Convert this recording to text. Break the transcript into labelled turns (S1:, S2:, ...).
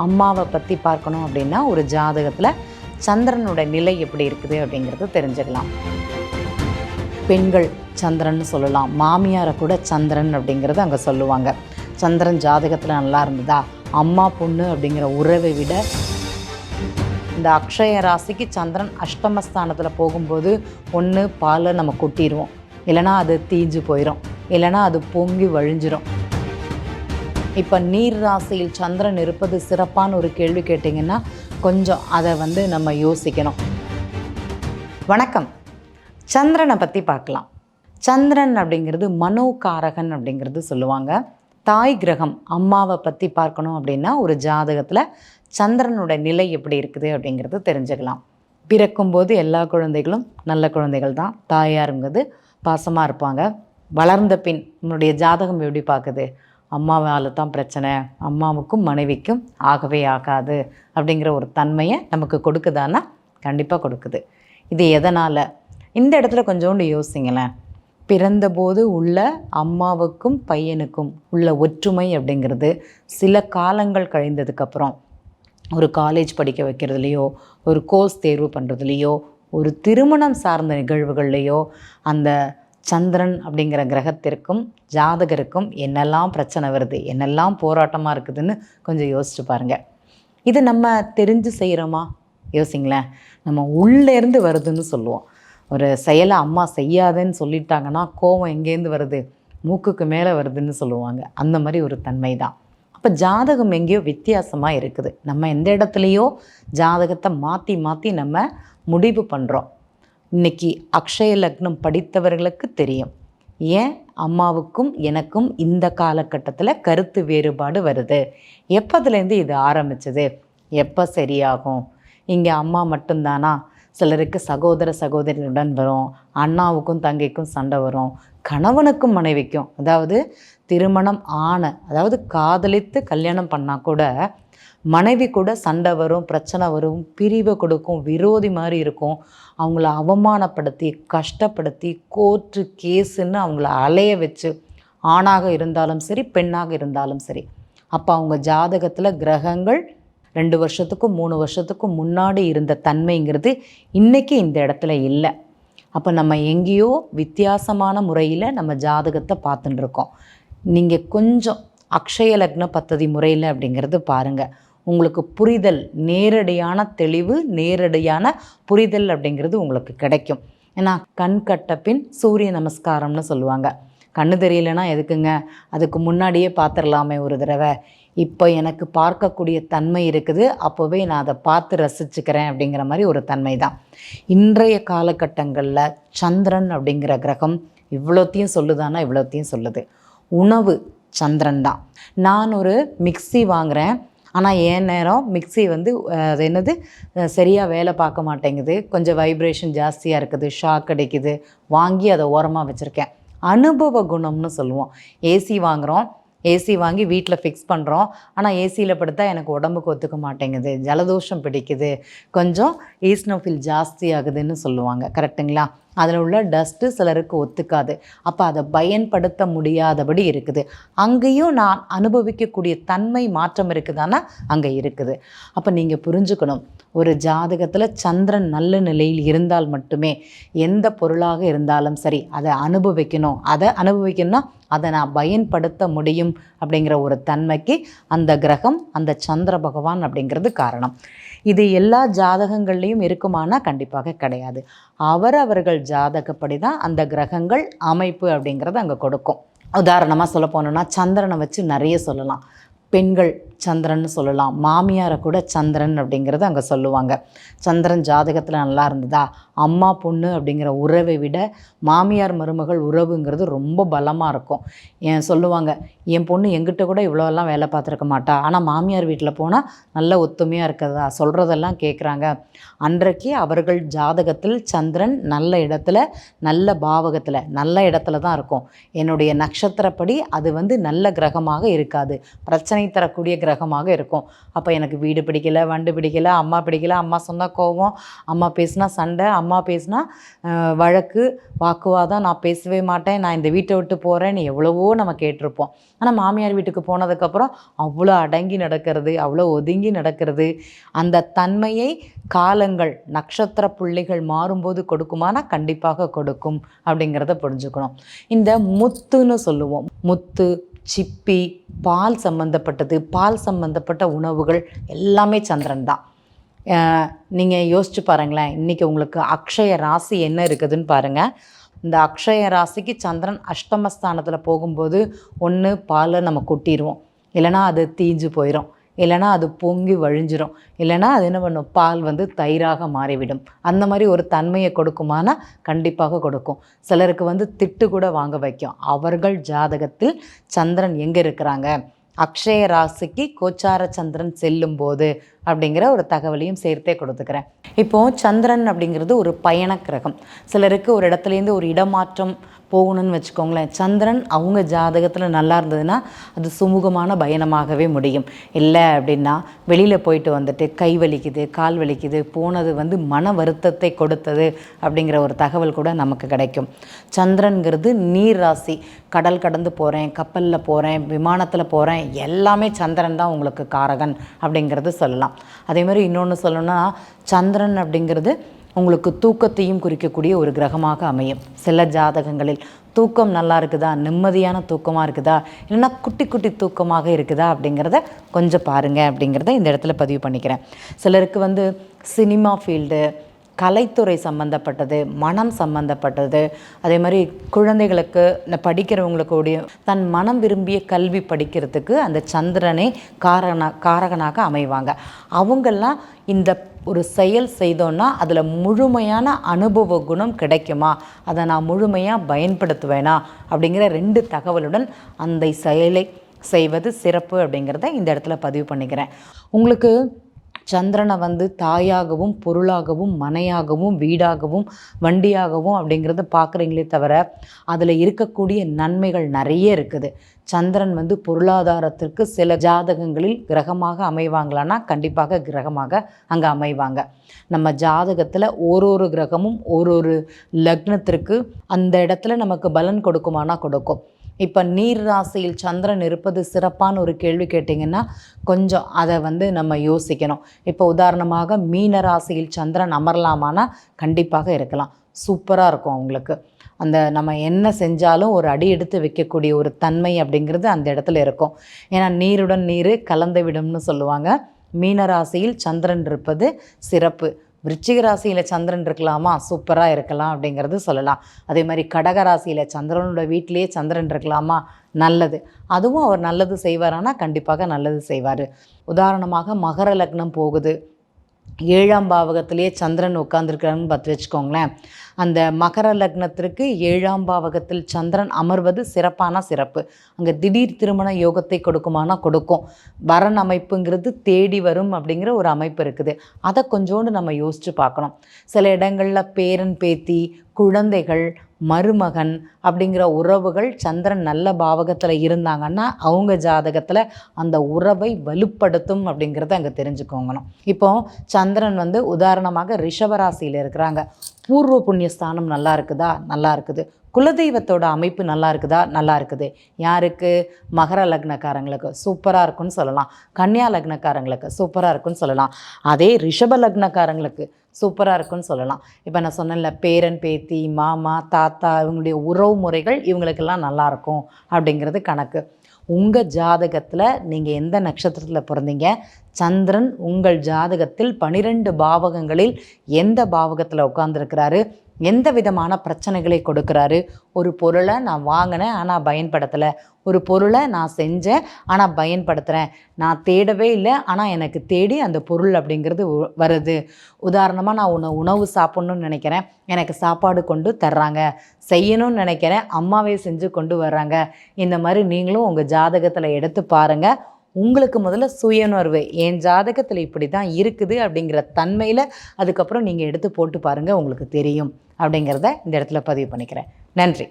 S1: அம்மாவை பற்றி பார்க்கணும் அப்படின்னா ஒரு ஜாதகத்தில் சந்திரனோட நிலை எப்படி இருக்குது அப்படிங்கிறது தெரிஞ்சுக்கலாம். பெண்கள் சந்திரன் சொல்லலாம், மாமியாரை கூட சந்திரன் அப்படிங்கிறது அங்கே சொல்லுவாங்க. சந்திரன் ஜாதகத்தில் நல்லா இருந்ததா, அம்மா பொண்ணு அப்படிங்கிற உறவை விட இந்த அக்ஷய ராசிக்கு சந்திரன் அஷ்டமஸ்தானத்தில் போகும்போது ஒன்று பாலை நம்ம கொட்டிடுவோம், இல்லைனா அது தீஞ்சு போயிடும், இல்லைனா அது பொங்கி வழிஞ்சிரும். இப்போ நீர் ராசியில் சந்திரன் இருப்பது சிறப்பான ஒரு கேள்வி கேட்டிங்கன்னா கொஞ்சம் அதை நம்ம யோசிக்கணும். வணக்கம். சந்திரனை பற்றி பார்க்கலாம். சந்திரன் அப்படிங்கிறது மனோகாரகன் அப்படிங்கிறது சொல்லுவாங்க. தாய் கிரகம் அம்மாவை பற்றி பார்க்கணும் அப்படின்னா ஒரு ஜாதகத்தில் சந்திரனோட நிலை எப்படி இருக்குது அப்படிங்கிறது தெரிஞ்சுக்கலாம். பிறக்கும்போது எல்லா குழந்தைகளும் நல்ல குழந்தைகள் தான். தாயாருங்கிறது பாசமாக இருப்பாங்க. வளர்ந்த பின் நம்மளுடைய ஜாதகம் எப்படி பார்க்குது, அம்மாவால் தான் பிரச்சனை, அம்மாவுக்கும் மனைவிக்கும் ஆகவே ஆகாது அப்படிங்கிற ஒரு தன்மையை நமக்கு கொடுக்குதானா? கண்டிப்பாக கொடுக்குது. இது எதனால்? இந்த இடத்துல கொஞ்சோண்டு யோசிங்களேன். பிறந்தபோது உள்ள அம்மாவுக்கும் பையனுக்கும் உள்ள ஒற்றுமை அப்படிங்கிறது சில காலங்கள் கழிந்ததுக்கப்புறம் ஒரு காலேஜ் படிக்க வைக்கிறதுலையோ, ஒரு கோர்ஸ் தேர்வு பண்ணுறதுலையோ, ஒரு திருமணம் சார்ந்த நிகழ்வுகள்லையோ அந்த சந்திரன் அப்படிங்கிற கிரகத்திற்கும் ஜாதகருக்கும் என்னெல்லாம் பிரச்சனை வருது, என்னெல்லாம் போராட்டமாக இருக்குதுன்னு கொஞ்சம் யோசிச்சு பாருங்கள். இது நம்ம தெரிஞ்சு செய்கிறோமா? யோசிங்களேன். நம்ம உள்ளேருந்து வருதுன்னு சொல்லுவோம். ஒரு செயலை அம்மா செய்யாதேன்னு சொல்லிட்டாங்கன்னா கோபம் எங்கேருந்து வருது, மூக்குக்கு மேலே வருதுன்னு சொல்லுவாங்க. அந்த மாதிரி ஒரு தன்மை தான். அப்போ ஜாதகம் எங்கேயோ வித்தியாசமாக இருக்குது. நம்ம எந்த இடத்துலையோ ஜாதகத்தை மாற்றி மாற்றி நம்ம முடிவு பண்ணுறோம். இன்றைக்கி அக்ஷய லக்னம் படித்தவர்களுக்கு தெரியும் ஏன் அம்மாவுக்கும் எனக்கும் இந்த காலகட்டத்தில் கருத்து வேறுபாடு வருது, எப்போதுலேருந்து இது ஆரம்பிச்சது, எப்போ சரியாகும், இங்கே அம்மா மட்டும்தானா, சிலருக்கு சகோதர சகோதரியுடன் வரும், அண்ணாவுக்கும் தங்கைக்கும் சண்டை வரும், கணவனுக்கும் மனைவிக்கும், அதாவது திருமணம் அதாவது காதலித்து கல்யாணம் பண்ணால் கூட மனைவி கூட சண்டை வரும், பிரச்சனை வரும், பிரிவை கொடுக்கும், விரோதி மாதிரி இருக்கும். அவங்கள அவமானப்படுத்தி கஷ்டப்படுத்தி கோர்ட்டு கேஸுன்னு அவங்கள அலைய வச்சு, ஆணாக இருந்தாலும் சரி பெண்ணாக இருந்தாலும் சரி. அப்போ அவங்க ஜாதகத்தில் கிரகங்கள் 2 வருஷத்துக்கும் 3 வருஷத்துக்கும் முன்னாடி இருந்த தன்மைங்கிறது இன்றைக்கி இந்த இடத்துல இல்லை. அப்போ நம்ம எங்கேயோ வித்தியாசமான முறையில் நம்ம ஜாதகத்தை பார்த்துட்டு இருக்கோம். நீங்கள் கொஞ்சம் அக்ஷய லக்ன பத்ததி முறையில் அப்படிங்கிறது பாருங்கள். உங்களுக்கு புரிதல், நேரடியான தெளிவு, நேரடியான புரிதல் அப்படிங்கிறது உங்களுக்கு கிடைக்கும். ஏன்னா கண் கட்ட பின் சூரிய நமஸ்காரம்னு சொல்லுவாங்க. கண்ணு தெரியலனா எதுக்குங்க, அதுக்கு முன்னாடியே பார்த்துடலாமே ஒரு தடவை. இப்போ எனக்கு பார்க்கக்கூடிய தன்மை இருக்குது, அப்போவே நான் அதை பார்த்து ரசிச்சுக்கிறேன் அப்படிங்கிற மாதிரி ஒரு தன்மை தான். இன்றைய காலகட்டங்களில் சந்திரன் அப்படிங்கிற கிரகம் இவ்வளோத்தையும் சொல்லுதானா? இவ்வளோத்தையும் சொல்லுது. உணவு சந்திரன் தான். நான் ஒரு மிக்சி வாங்குகிறேன், ஆனால் என் நேரம் மிக்சி அது என்னது சரியாக வேலை பார்க்க மாட்டேங்குது, கொஞ்சம் வைப்ரேஷன் ஜாஸ்தியாக இருக்குது, ஷாக் அடிக்குது, வாங்கி அதை ஓரமாக வச்சுருக்கேன். அனுபவ குணம்னு சொல்லுவோம். ஏசி வாங்குகிறோம், ஏசி வாங்கி வீட்டில் ஃபிக்ஸ் பண்ணுறோம், ஆனால் ஏசியில் படுத்தா எனக்கு உடம்புக்கு ஒத்துக்க மாட்டேங்குது, ஜலதோஷம் பிடிக்குது, கொஞ்சம் ஈஸ்னோஃபில் ஜாஸ்தி ஆகுதுன்னு சொல்லுவாங்க. கரெக்டுங்களா? அதில் உள்ள டஸ்ட்டு சிலருக்கு ஒத்துக்காது. அப்போ அதை பயன்படுத்த முடியாதபடி இருக்குது. அங்கேயும் நான் அனுபவிக்கக்கூடிய தன்மை மாற்றம் இருக்குதானா? அங்கே இருக்குது. அப்போ நீங்கள் புரிஞ்சுக்கணும், ஒரு ஜாதகத்தில் சந்திரன் நல்ல நிலையில் இருந்தால் மட்டுமே எந்த பொருளாக இருந்தாலும் சரி அதை அனுபவிக்கணும். அதை அனுபவிக்கணும்னா அதை நான் பயன்படுத்த முடியும் அப்படிங்கிற ஒரு தன்மைக்கு அந்த கிரகம், அந்த சந்திர பகவான் அப்படிங்கிறது காரணம். இது எல்லா ஜாதகங்கள்லேயும் இருக்குமானா கண்டிப்பாக கிடையாது. அவரவர்கள் ஜாதகப்படி தான் அந்த கிரகங்கள் அமைப்பு அப்படிங்கிறது அங்கே கொடுக்கும். உதாரணமாக சொல்ல போனோன்னா சந்திரனை வச்சு நிறைய சொல்லலாம். பெண்கள் சந்திரன் சொல்லலாம், மாமியாரை கூட சந்திரன் அப்படிங்கிறது அங்கே சொல்லுவாங்க. சந்திரன் ஜாதகத்தில் நல்லா இருந்ததா, அம்மா பொண்ணு அப்படிங்கிற உறவை விட மாமியார் மருமகள் உறவுங்கிறது ரொம்ப பலமாக இருக்கும். சொல்லுவாங்க, என் பொண்ணு எங்கிட்ட கூட இவ்வளோலாம் வேலை பார்த்துருக்க மாட்டா, ஆனால் மாமியார் வீட்டில் போனால் நல்ல ஒத்துமையாக இருக்கிறதா, சொல்கிறதெல்லாம் கேட்குறாங்க. அன்றைக்கு அவர்கள் ஜாதகத்தில் சந்திரன் நல்ல இடத்துல, நல்ல பாவகத்தில், நல்ல இடத்துல தான் இருக்கும். என்னுடைய நட்சத்திரப்படி அது நல்ல கிரகமாக இருக்காது, பிரச்சனை தரக்கூடிய கிரகமாக இருக்கும். அப்போ எனக்கு வீடு பிடிக்கல, வண்டு பிடிக்கல, அம்மா பிடிக்கல, அம்மா சொன்னால் கோவம், அம்மா பேசுனா சண்டை, அம்மா பேசுனா வழக்கு, வாக்குவாதம், நான் பேசவே மாட்டேன், நான் இந்த வீட்டை விட்டு போகிறேன்னு எவ்வளவோ நம்ம கேட்டிருப்போம். ஆனால் மாமியார் வீட்டுக்கு போனதுக்கப்புறம் அவ்வளோ அடங்கி நடக்கிறது, அவ்வளோ ஒதுங்கி நடக்கிறது. அந்த தன்மையை காலங்கள், நட்சத்திர புள்ளிகள் மாறும்போது கொடுக்குமானா கண்டிப்பாக கொடுக்கும் அப்படிங்கிறத புரிஞ்சுக்கணும். இந்த முத்துன்னு சொல்லுவோம், முத்து, சிப்பி, பால் சம்மந்தப்பட்டது, பால் சம்மந்தப்பட்ட உணவுகள் எல்லாமே சந்திரன் தான். நீங்கள் யோசிச்சு பாருங்களேன், இன்றைக்கி உங்களுக்கு அக்ஷய ராசி என்ன இருக்குதுன்னு பாருங்கள். இந்த அக்ஷய ராசிக்கு சந்திரன் அஷ்டமஸ்தானத்தில் போகும்போது ஒன்று பாலை நம்ம கொட்டிடுவோம், இல்லைனா அது தீஞ்சு போயிடும், இல்லைனா அது பொங்கி வழிஞ்சிரும், இல்லைனா அது என்ன பண்ணும், பால் தயிராக மாறிவிடும். அந்த மாதிரி ஒரு தன்மையை கொடுக்குமானா கண்டிப்பாக கொடுக்கும். சிலருக்கு திட்டு கூட வாங்க வைக்கும். அவர்கள் ஜாதகத்தில் சந்திரன் எங்கே இருக்கிறாங்க, அக்ஷய ராசிக்கு கோச்சார சந்திரன் செல்லும்போது அப்படிங்கிற ஒரு தகவலையும் சேர்த்தே கொடுத்துக்கிறேன். இப்போது சந்திரன் அப்படிங்கிறது ஒரு பயண கிரகம். சிலருக்கு ஒரு இடத்துலேருந்து ஒரு இடமாற்றம் போகணும்னு வச்சுக்கோங்களேன், சந்திரன் அவங்க ஜாதகத்தில் நல்லா இருந்ததுன்னா அது சுமூகமான பயணமாகவே முடியும். இல்லை அப்படின்னா வெளியில் போயிட்டு கை வலிக்குது, கால் வலிக்குது, போனது மன வருத்தத்தை கொடுத்தது அப்படிங்கிற ஒரு தகவல் கூட நமக்கு கிடைக்கும். சந்திரன்கிறது நீர் ராசி. கடல் கடந்து போகிறேன், கப்பலில் போகிறேன், விமானத்தில் போகிறேன், எல்லாமே சந்திரன் தான் உங்களுக்கு காரகன் அப்படிங்கிறது சொல்லலாம். அதே மாதிரி இன்னொன்று சொல்லணும்னா, சந்திரன் அப்படிங்கிறது உங்களுக்கு தூக்கத்தையும் குறிக்கக்கூடிய ஒரு கிரகமாக அமையும். சில ஜாதகங்களில் தூக்கம் நல்லா இருக்குதா, நிம்மதியான தூக்கமாக இருக்குதா, இல்லைன்னா குட்டி குட்டி தூக்கமாக இருக்குதா அப்படிங்கிறத கொஞ்சம் பாருங்கள் அப்படிங்கிறத இந்த இடத்துல பதிவு பண்ணிக்கிறேன். சிலருக்கு சினிமா ஃபீல்டு, கலைத்துறை சம்மந்தப்பட்டது, மனம் சம்மந்தப்பட்டது, அதே மாதிரி குழந்தைகளுக்கு இந்த படிக்கிறவங்களுக்குடைய தன் மனம் விரும்பிய கல்வி படிக்கிறதுக்கு அந்த சந்திரனே காரகனாக அமைவாங்க. அவங்கெல்லாம் இந்த ஒரு செயல் செய்தோன்னா அதில் முழுமையான அனுபவ குணம் கிடைக்குமா, அதை நான் முழுமையாக பயன்படுத்துவேனா அப்படிங்கிற 2 தகவலுடன் அந்த செயலை செய்வது சிறப்பு அப்படிங்கிறத இந்த இடத்துல பதிவு பண்ணிக்கிறேன். உங்களுக்கு சந்திரனை தாயாகவும், பொருளாகவும், மனையாகவும், வீடாகவும், வண்டியாகவும் அப்படிங்கிறத பார்க்குறீங்களே தவிர அதில் இருக்கக்கூடிய நன்மைகள் நிறைய இருக்குது. சந்திரன் பொருளாதாரத்திற்கு சில ஜாதகங்களில் கிரகமாக அமைவாங்களான்னா கண்டிப்பாக கிரகமாக அங்கே அமைவாங்க. நம்ம ஜாதகத்தில் ஒரு கிரகமும் ஒரு லக்னத்திற்கு அந்த இடத்துல நமக்கு பலன் கொடுக்குமானா கொடுக்கும். இப்போ நீர் ராசியில் சந்திரன் இருப்பது சிறப்பான ஒரு கேள்வி கேட்டிங்கன்னா கொஞ்சம் அதை நம்ம யோசிக்கணும். இப்போ உதாரணமாக மீன ராசியில் சந்திரன் அமரலாமானா கண்டிப்பாக இருக்கலாம். சூப்பராக இருக்கும் அவங்களுக்கு. அந்த நம்ம என்ன செஞ்சாலும் ஒரு அடி எடுத்து வைக்கக்கூடிய ஒரு தன்மை அப்படிங்கிறது அந்த இடத்துல இருக்கும். ஏன்னா நீருடன் நீர் கலந்து விடும்னு சொல்லுவாங்க. மீன ராசியில் சந்திரன் இருப்பது சிறப்பு. விருச்சிக ராசியில் சந்திரன் இருக்கலாமா, சூப்பராக இருக்கலாம் அப்படிங்கிறது சொல்லலாம். அதே மாதிரி கடக ராசியில் சந்திரனோட வீட்டிலேயே சந்திரன் இருக்கலாமா, நல்லது. அதுவும் அவர் நல்லது செய்வாரானா கண்டிப்பாக நல்லது செய்வார். உதாரணமாக மகர லக்னம் போகுது, 7ஆம் பாவகத்திலேயே சந்திரன் உட்கார்ந்துருக்கிறான்னு பார்த்து வச்சுக்கோங்களேன். அந்த மகர லக்னத்திற்கு 7ஆம் பாவகத்தில் சந்திரன் அமர்வது சிறப்பான சிறப்பு. அங்கே திடீர் திருமண யோகத்தை கொடுக்குமானா கொடுக்கும். வரன் அமைப்புங்கிறது தேடி வரும் அப்படிங்கிற ஒரு அமைப்பு இருக்குது. அதை கொஞ்சோண்டு நம்ம யோசித்து பார்க்கணும். சில இடங்களில் பேரன் பேத்தி, குழந்தைகள், மருமகன் அப்படிங்கிற உறவுகள் சந்திரன் நல்ல பாவகத்தில் இருந்தாங்கன்னா அவங்க ஜாதகத்தில் அந்த உறவை வலுப்படுத்தும் அப்படிங்கிறத அங்கே தெரிஞ்சுக்கோங்கணும். இப்போ சந்திரன் உதாரணமாக ரிஷபராசியில் இருக்கிறாங்க. பூர்வ புண்ணியஸ்தானம் நல்லா இருக்குதா, நல்லா இருக்குது. குலதெய்வத்தோட அமைப்பு நல்லா இருக்குதா, நல்லா இருக்குது. யாருக்கு, மகர லக்னக்காரங்களுக்கு சூப்பராக இருக்குன்னு சொல்லலாம். கன்னியா லக்னக்காரங்களுக்கு சூப்பராக இருக்குன்னு சொல்லலாம். அதே ரிஷப லக்னக்காரங்களுக்கு சூப்பராக இருக்குன்னு சொல்லலாம். இப்போ நான் சொன்னேன்ல, பேரன் பேத்தி, மாமா, தாத்தா, இவங்களுடைய உறவு முறைகள் இவங்களுக்கெல்லாம் நல்லாயிருக்கும் அப்படிங்கிறது கணக்கு. உங்கள் ஜாதகத்தில் நீங்கள் எந்த நட்சத்திரத்தில் பிறந்தீங்க, சந்திரன் உங்கள் ஜாதகத்தில் 12 பாவகங்களில் எந்த பாவகத்தில் உட்கார்ந்துருக்கிறாரு, எந்த விதமான பிரச்சனைகளை கொடுக்குறாரு. ஒரு பொருளை நான் வாங்கினேன் ஆனால் பயன்படுத்தலை, ஒரு பொருளை நான் செஞ்சேன் ஆனால் பயன்படுத்துகிறேன், நான் தேடவே இல்லை ஆனால் எனக்கு தேடி அந்த பொருள் அப்படிங்கிறது வருது. உதாரணமாக நான் உணவு சாப்பிட்ணுன்னு நினைக்கிறேன், எனக்கு சாப்பாடு கொண்டு தர்றாங்க. செய்யணும்னு நினைக்கிறேன், அம்மாவே செஞ்சு கொண்டு வர்றாங்க. இந்த மாதிரி நீங்களும் உங்கள் ஜாதகத்தில் எடுத்து பாருங்கள். உங்களுக்கு முதல்ல சுயணர்வு, என் ஜாதகத்தில் இப்படி தான் இருக்குது அப்படிங்கிற தன்மையில் அதுக்கப்புறம் நீங்கள் எடுத்து போட்டு பாருங்கள், உங்களுக்கு தெரியும் அப்படிங்கிறத இந்த இடத்துல பதிவு பண்ணிக்கிறேன். நன்றி.